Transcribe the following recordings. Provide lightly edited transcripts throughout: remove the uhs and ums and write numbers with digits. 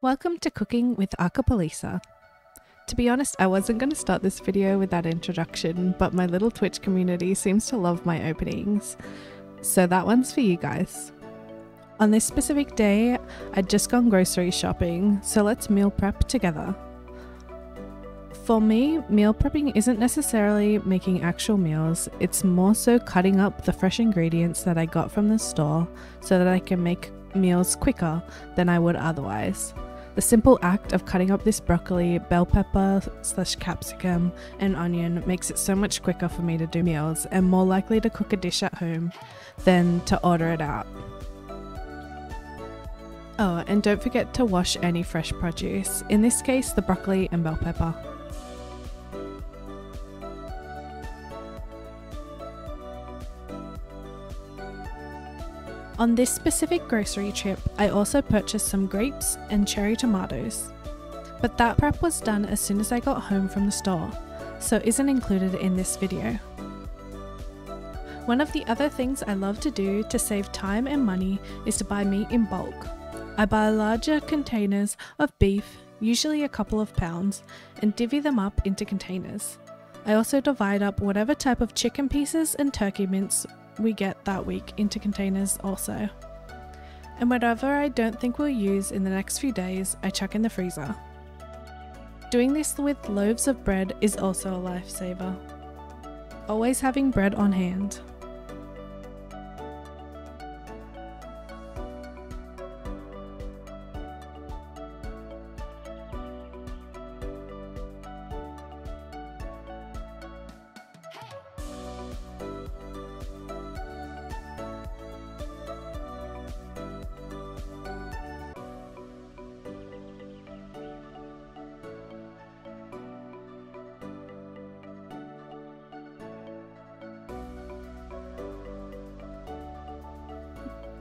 Welcome to Cooking with Acapelisa. To be honest, I wasn't going to start this video with that introduction, but my little Twitch community seems to love my openings, so that one's for you guys. On this specific day, I'd just gone grocery shopping, so let's meal prep together. For me, meal prepping isn't necessarily making actual meals, it's more so cutting up the fresh ingredients that I got from the store so that I can make meals quicker than I would otherwise. The simple act of cutting up this broccoli, bell pepper / capsicum and onion makes it so much quicker for me to do meals and more likely to cook a dish at home than to order it out. Oh, and don't forget to wash any fresh produce, in this case the broccoli and bell pepper. On this specific grocery trip, I also purchased some grapes and cherry tomatoes. But that prep was done as soon as I got home from the store, so isn't included in this video. One of the other things I love to do to save time and money is to buy meat in bulk. I buy larger containers of beef, usually a couple of pounds, and divvy them up into containers. I also divide up whatever type of chicken pieces and turkey mince we get that week into containers also. And whatever I don't think we'll use in the next few days, I chuck in the freezer. Doing this with loaves of bread is also a lifesaver. Always having bread on hand.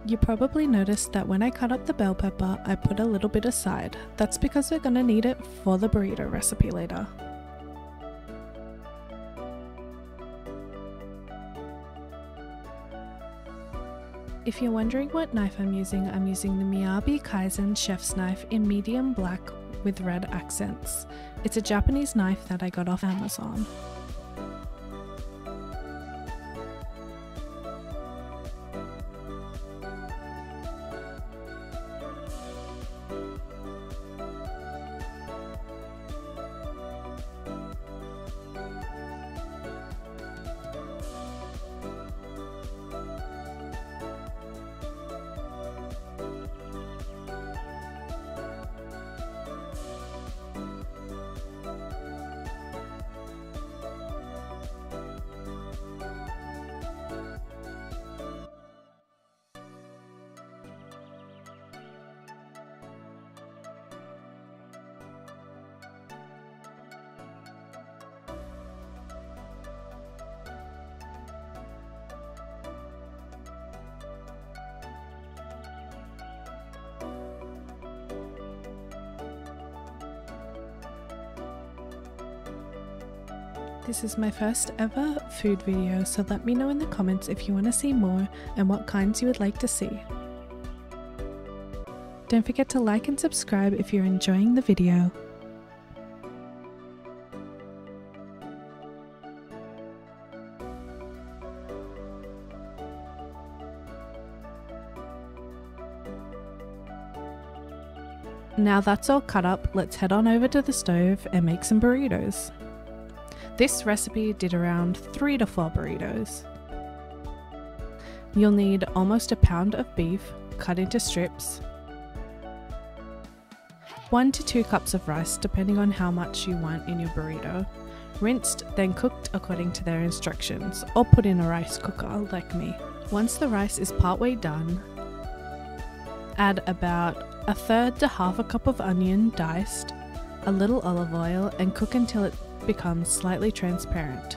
You probably noticed that when I cut up the bell pepper, I put a little bit aside. That's because we're gonna need it for the burrito recipe later. If you're wondering what knife I'm using the Miyabi Kaizen chef's knife in medium black with red accents. It's a Japanese knife that I got off Amazon. This is my first ever food video, so let me know in the comments if you want to see more and what kinds you would like to see. Don't forget to like and subscribe if you're enjoying the video. Now that's all cut up, let's head on over to the stove and make some burritos. This recipe did around 3 to 4 burritos. You'll need almost a pound of beef cut into strips, 1 to 2 cups of rice depending on how much you want in your burrito, rinsed then cooked according to their instructions, or put in a rice cooker like me. Once the rice is partway done, add about 1/3 to 1/2 cup of onion diced, a little olive oil, and cook until it becomes slightly transparent.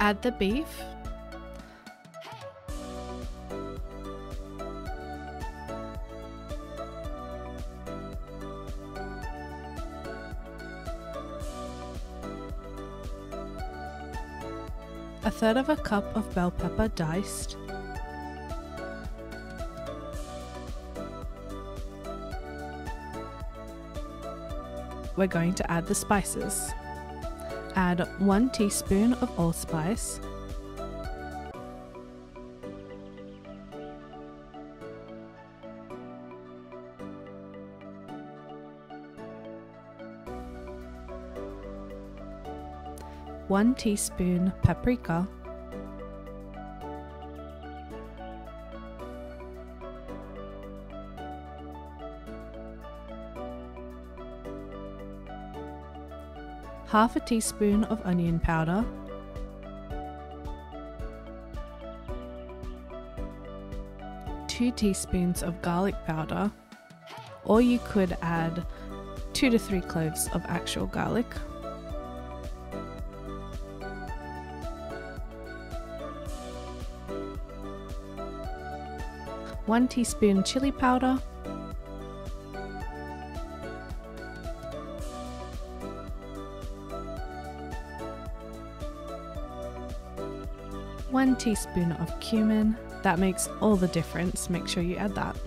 Add the beef. A third of a cup of bell pepper diced. We're going to add the spices. Add 1 teaspoon of allspice, one teaspoon paprika, half a teaspoon of onion powder, two teaspoons of garlic powder, or you could add 2 to 3 cloves of actual garlic, 1 teaspoon chilli powder, one teaspoon of cumin. That makes all the difference, make sure you add that.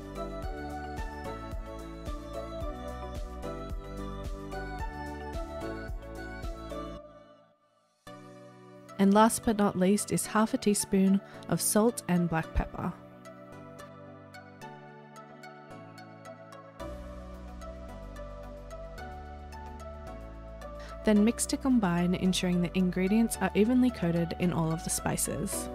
And last but not least is half a teaspoon of salt and black pepper. Then mix to combine, ensuring the ingredients are evenly coated in all of the spices.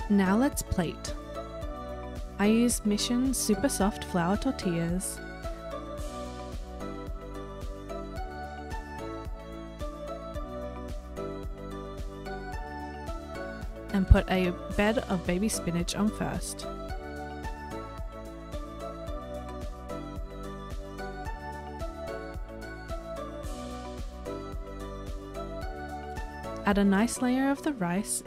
Now let's plate. I use Mission super soft flour tortillas, and put a bed of baby spinach on first. Add a nice layer of the rice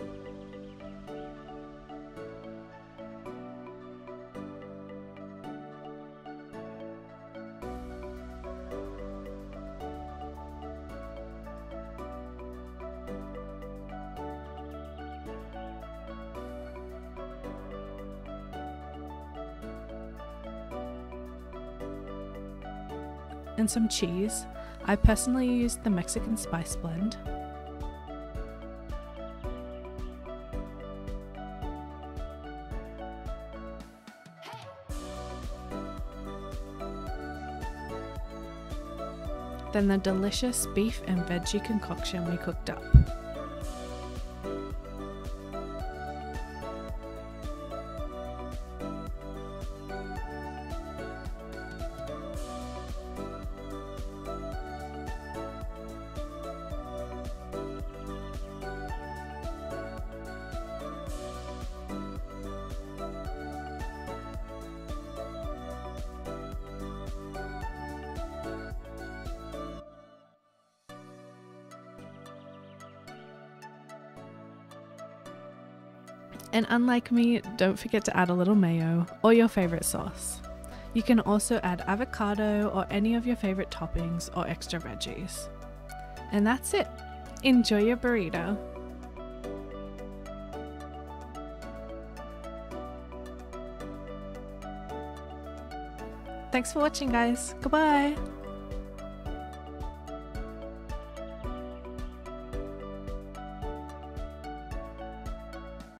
and some cheese. I personally used the Mexican spice blend. Then the delicious beef and veggie concoction we cooked up. And unlike me, don't forget to add a little mayo or your favorite sauce. You can also add avocado or any of your favorite toppings or extra veggies. And that's it. Enjoy your burrito. Thanks for watching, guys. Goodbye.